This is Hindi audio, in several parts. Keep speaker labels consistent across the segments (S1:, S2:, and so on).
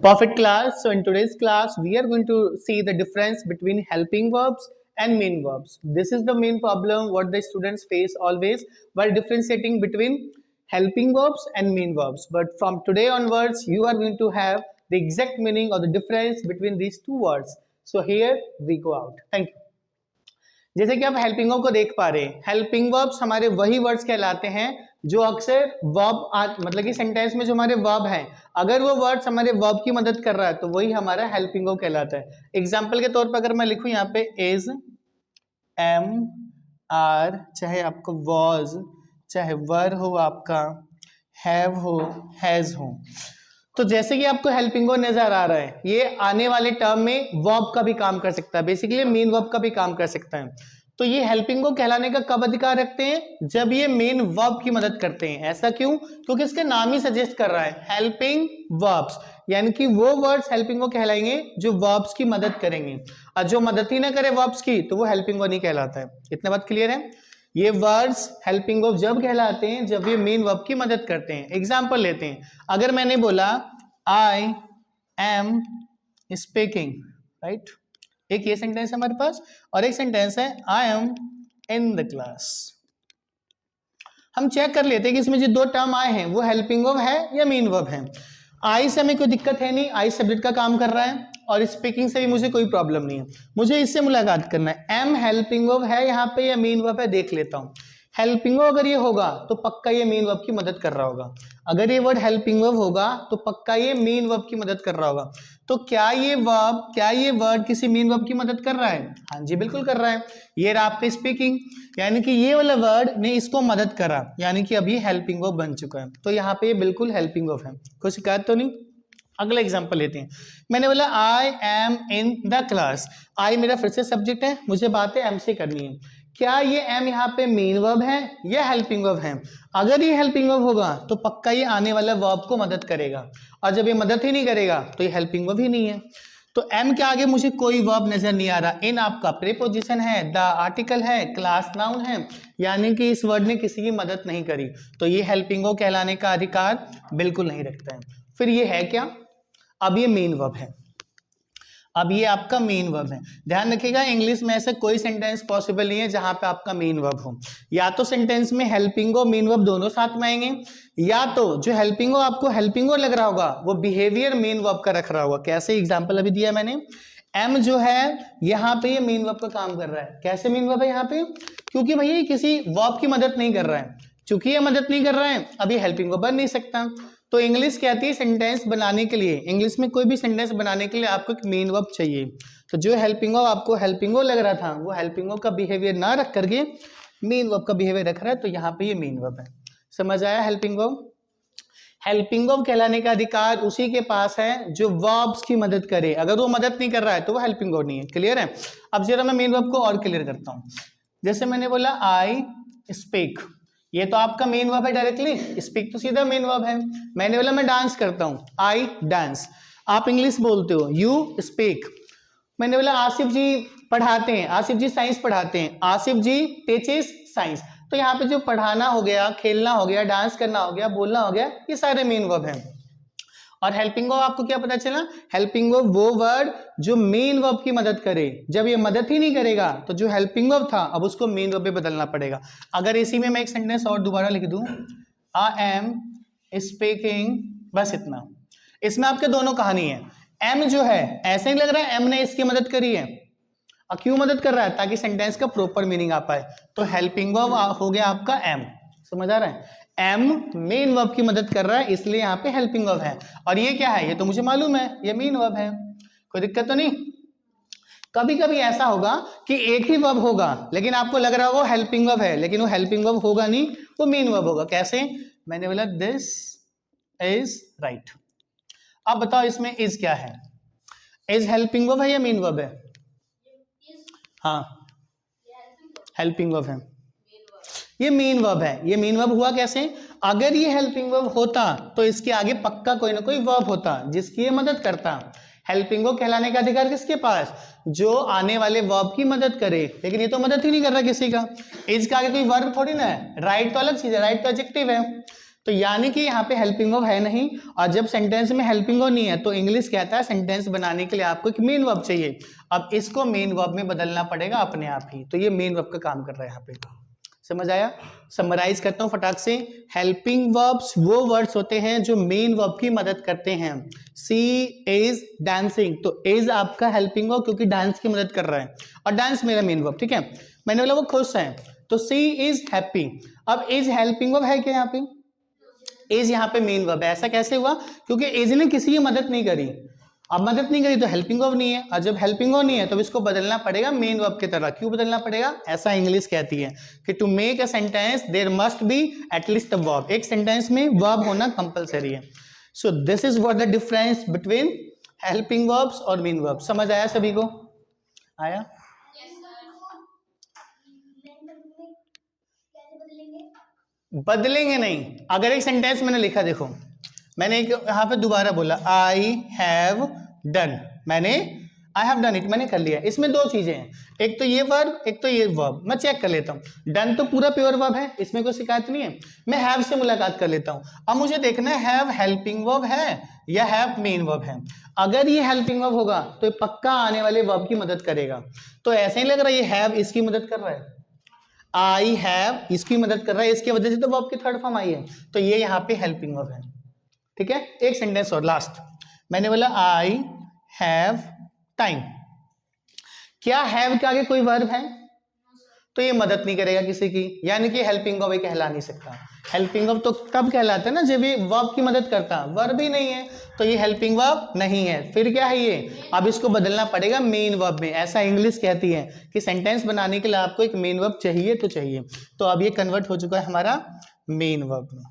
S1: Perfect class. So in today's class, we are going to see the difference between helping verbs and main verbs. This is the main problem what the students face always while differentiating between helping verbs and main verbs. But from today onwards, you are going to have the exact meaning or the difference between these two words. So here we go out. Thank you. जैसे कि आप हेल्पिंग वर्ब को देख पा रहे हैं, हेल्पिंग वर्ब्स हमारे वही वर्ड्स कहलाते हैं जो अक्सर वर्ब मतलब कि सेंटेंस में जो हमारे वर्ब हैं, अगर वो वर्ड्स हमारे वर्ब की मदद कर रहा है तो वही हमारा हेल्पिंग वर्ब कहलाता है। एग्जांपल के तौर पर अगर मैं लिखूं यहाँ पे इज, एम, आर, चाहे आपको वॉज, चाहे वर हो, आपका हैव हो, हैज हो, तो जैसे कि आपको हेल्पिंग वर्ब नजर आ रहा है, ये आने वाले टर्म में वर्ब का भी काम कर सकता है, बेसिकली मेन वर्ब का भी काम कर सकता है। तो ये हेल्पिंग वर्ब कहलाने का कब अधिकार रखते हैं? जब ये मेन वर्ब की मदद करते हैं। ऐसा क्यों? क्योंकि इसके नाम ही सजेस्ट कर रहा है हेल्पिंग वर्ब्स, यानी कि वो वर्ड्स हेल्पिंग वर्ब कहलाएंगे जो वर्ब्स की मदद करेंगे, और जो मदद ही ना करे वर्ब्स की तो वो हेल्पिंग वर्ब नहीं कहलाता है। इतना बात क्लियर है? ये वर्ड्स हेल्पिंग वर्ब जब कहलाते हैं जब ये मेन वर्ब की मदद करते हैं। एग्जांपल लेते हैं, अगर मैंने बोला आई एम स्पीकिंग, राइट, एक ये सेंटेंस है हमारे पास, और एक सेंटेंस है आई एम इन द क्लास। हम चेक कर लेते हैं कि इसमें जो दो टर्म आए हैं वो हेल्पिंग वर्ब है या मेन वर्ब है। आई से हमें कोई दिक्कत है नहीं, आई सब्जेक्ट का काम कर रहा है, और स्पीकिंग से भी मुझे कोई प्रॉब्लम नहीं है। मुझे इससे मुलाकात करना है, एम हेल्पिंग वर्ब है यहाँ पे या मेन वर्ब है, देख लेता हूँ। हेल्पिंग वर्ब अगर ये होगा तो पक्का ये मेन वर्ब की मदद कर रहा होगा। अगर ये वर्ड हेल्पिंग वर्ब होगा तो पक्का ये मेन वर्ब की मदद कर रहा होगा। तो क्या ये वर्ड किसी मेन वर्ब की मदद कर रहा है? हाँ जी, बिल्कुल कर रहा है। ये रहा आपका स्पीकिंग, यानी कि ये वाला वर्ड ने इसको मदद करा, यानी कि अभी हेल्पिंग वर्ब बन चुका है। तो यहाँ पे ये बिल्कुल हेल्पिंग वर्ब है, कोई शिकायत तो नहीं। अगला एग्जांपल लेते हैं, मैंने बोला I am in the class. I मेरा फिर से सब्जेक्ट है, मुझे बात है एम से करनी है। क्या ये एम यहाँ पे मेन वर्ब है या हेल्पिंग वर्ब है? अगर ये हेल्पिंग वर्ब होगा तो पक्का ये आने वाले वर्ब को मदद करेगा, और जब ये मदद ही नहीं करेगा तो ये हेल्पिंग वर्ब ही नहीं है। तो एम के आगे मुझे कोई वर्ब नजर नहीं आ रहा। इन आपका प्रीपोजिशन है, द आर्टिकल है, क्लास नाउन है, यानी कि इस वर्ड ने किसी की मदद नहीं करी, तो ये हेल्पिंग वर्ब कहलाने का अधिकार बिल्कुल नहीं रखता है। फिर ये है क्या? अब ये मेन वर्ब है, अब ये आपका मेन वर्ब है। ध्यान रखिएगा, इंग्लिश में ऐसा कोई सेंटेंस पॉसिबल नहीं है जहां पे आपका मेन वर्ब हो। या तो सेंटेंस में हेल्पिंग वर्ब मेन वर्ब दोनों साथ में आएंगे, या तो जो हेल्पिंग वर्ब आपको हेल्पिंग वर्ब लग रहा होगा वो बिहेवियर मेन वर्ब का रख रहा होगा। कैसे? एग्जांपल अभी दिया मैंने, एम जो है यहाँ पे ये मेन वर्ब का काम कर रहा है। कैसे मेन वर्ब है यहाँ पे? क्योंकि भैया ये किसी वर्ब की मदद नहीं कर रहा है, चूंकि ये मदद नहीं कर रहा है अभी हेल्पिंग वर्ब बन नहीं सकता। तो इंग्लिश कहती है सेंटेंस बनाने के लिए, इंग्लिश में कोई भी सेंटेंस बनाने के लिए आपको एक मेन वर्ब चाहिए। तो जो हेल्पिंग वर्ब आपको हेल्पिंग वर्ब लग रहा था वो हेल्पिंग वर्ब का बिहेवियर ना रख करके मेन वर्ब का बिहेवियर रख रहा है, तो यहाँ पे ये मेन वर्ब है। समझ आया? हेल्पिंग वर्ब, हेल्पिंग वर्ब कहलाने का अधिकार उसी के पास है जो वर्ब्स की मदद करे। अगर वो मदद नहीं कर रहा है तो वो हेल्पिंग वर्ब नहीं है। क्लियर है? अब जरा मैं मेन वर्ब को और क्लियर करता हूँ। जैसे मैंने बोला आई स्पीक, ये तो आपका मेन वर्ब है डायरेक्टली, स्पीक तो सीधा मेन वर्ब है। मैंने बोला मैं डांस करता हूँ, आई डांस। आप इंग्लिश बोलते हो, यू स्पीक। मैंने बोला आसिफ जी पढ़ाते हैं, आसिफ जी साइंस पढ़ाते हैं, आसिफ जी टीचेस साइंस। तो यहाँ पे जो पढ़ाना हो गया, खेलना हो गया, डांस करना हो गया, बोलना हो गया, ये सारे मेन वर्ब हैं। और हेल्पिंग वर्ब आपको क्या पता चला? हेल्पिंग वर्ब वो वर्ड जो मेन वर्ब की मदद करे। जब ये मदद ही नहीं करेगा तो जो हेल्पिंग वर्ब था अब उसको मेन वर्ब पे बदलना पड़ेगा। अगर इसी में मैं एक सेंटेंस और दोबारा लिख दूं, आई एम स्पीकिंग, बस इतना। इसमें आपके दोनों कहानी है। एम जो है ऐसे ही लग रहा है एम ने इसकी मदद करी है, और क्यों मदद कर रहा है? ताकि सेंटेंस का प्रॉपर मीनिंग आ पाए। तो हेल्पिंग वर्ब हो गया आपका एम। समझ आ रहा है? एम मेन वर्ब की मदद कर रहा है, इसलिए यहाँ पे हेल्पिंग वर्ब है। और ये क्या है? ये तो मुझे मालूम है, ये मेन वर्ब है। कोई दिक्कत तो नहीं? कभी कभी ऐसा होगा कि एक ही वर्ब होगा लेकिन आपको लग रहा होगा हेल्पिंग वर्ब है, लेकिन वो हेल्पिंग वर्ब होगा नहीं, वो मेन वर्ब होगा। कैसे? मैंने बोला दिस इज राइट। अब बताओ इसमें इज क्या है? इज हेल्पिंग वर्ब है या मेन वर्ब है? हाँ, हेल्पिंग वर्ब है, ये मेन वर्ब है। ये मेन वर्ब हुआ कैसे? अगर ये हेल्पिंग वर्ब होता तो इसके आगे पक्का कोई ना कोई वर्ब होता जिसकी ये मदद करता। हेल्पिंग वर्ब कहलाने का अधिकार किसके पास? जो आने वाले वर्ब की मदद करे, लेकिन ये तो मदद ही नहीं कर रहा किसी का। इज का आगे कोई वर्ब थोड़ी ना है, राइट तो अलग चीज है, राइट तो एडजेक्टिव है, तो यानी कि यहाँ पे हेल्पिंग वर्ब है नहीं, और जब सेंटेंस में हेल्पिंग वर्ब नहीं है तो इंग्लिश कहता है सेंटेंस बनाने के लिए आपको एक मेन वर्ब चाहिए। अब इसको मेन वर्ब में बदलना पड़ेगा अपने आप ही, तो ये मेन वर्ब का काम कर रहा है यहाँ पे। समझ आया? समराइज करता हूँ फटाक से। हेल्पिंग वर्ब्स वो वर्ड्स होते हैं जो मेन वर्ब की मदद करते हैं। सी इज डांसिंग, तो इज आपका हेल्पिंग वर्ब क्योंकि डांस की मदद कर रहा है, और डांस मेरा मेन वर्ब, ठीक है। मैंने बोला वो खुश है, तो सी इज हैप्पी। अब इज हेल्पिंग वर्ब है क्या यहाँ पे? इज यहाँ पे मेन वर्ब है। ऐसा कैसे हुआ? क्योंकि इज ने किसी की मदद नहीं करी, अब मदद नहीं करी तो हेल्पिंग वर्ब नहीं है, और जब हेल्पिंग वर्ब नहीं है तो इसको बदलना पड़ेगा मेन वर्ब की तरह। क्यों बदलना पड़ेगा? ऐसा इंग्लिश कहती है कि to make a sentence there must be at least a verb, एक सेंटेंस में वर्ब होना कंपलसरी है। So this is what the difference between helping verbs और मेन वर्ब। समझ आया सभी को? आया? बदलेंगे नहीं। अगर एक सेंटेंस मैंने लिखा, देखो मैंने एक यहाँ पे दोबारा बोला आई हैव डन, मैंने आई हैव डन इट, मैंने कर लिया। इसमें दो चीजें हैं, एक तो ये वर्ब, एक तो ये वर्ब। मैं चेक कर लेता हूँ, डन तो पूरा प्योर वर्ब है, इसमें कोई शिकायत नहीं है। मैं हैव से मुलाकात कर लेता हूँ। अब मुझे देखना है हैव हेल्पिंग वर्ब है या हैव मेन वर्ब है। अगर ये हेल्पिंग वर्ब होगा तो ये पक्का आने वाले वर्ब की मदद करेगा। तो ऐसे ही लग रहा है ये हैव इसकी मदद कर रहा है, आई हैव इसकी मदद कर रहा है, इसकी वजह से तो वर्ब की थर्ड फॉर्म आई है, तो ये यहाँ पे हेल्पिंग वर्ब है। ठीक है, एक सेंटेंस और लास्ट। मैंने बोला आई हैव टाइम, क्या हैव के आगे कोई वर्ब है? तो ये मदद नहीं करेगा किसी की, यानी कि हेल्पिंग वर्ब कहला नहीं सकता। हेल्पिंग वर्ब तो तब कहलाता है ना जब ये वर्ब की मदद करता, वर्ब ही नहीं है तो ये हेल्पिंग वर्ब नहीं है। फिर क्या है ये? अब इसको बदलना पड़ेगा मेन वर्ब में। ऐसा इंग्लिश कहती है कि सेंटेंस बनाने के लिए आपको एक मेन वर्ब चाहिए तो चाहिए। तो अब ये कन्वर्ट हो चुका है हमारा मेन वर्ब में।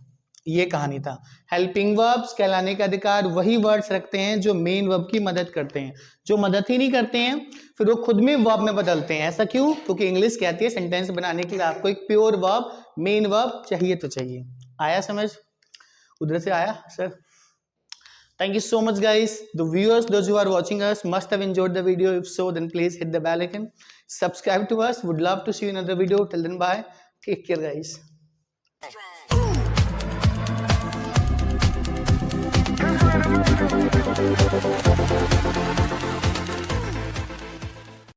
S1: ये कहानी था। हेल्पिंग वर्ब्स कहलाने का अधिकार वही वर्ड्स रखते हैं जो मेन वर्ब की मदद करते हैं। जो मदद ही नहीं करते हैं फिर वो खुद में वर्ब में बदलते हैं। ऐसा क्यों? क्योंकि इंग्लिश कहती है सेंटेंस बनाने के लिए आपको एक प्योर वर्ब, मेन वर्ब चाहिए तो चाहिए। आया समझ? उधर से आया sir? Thank you so much guys. The viewers, those who are watching us must have enjoyed the video. If so, then please hit the bell icon. Subscribe to us. Would love to see you in another video. Till then, bye. Take care guys. We'll be right back.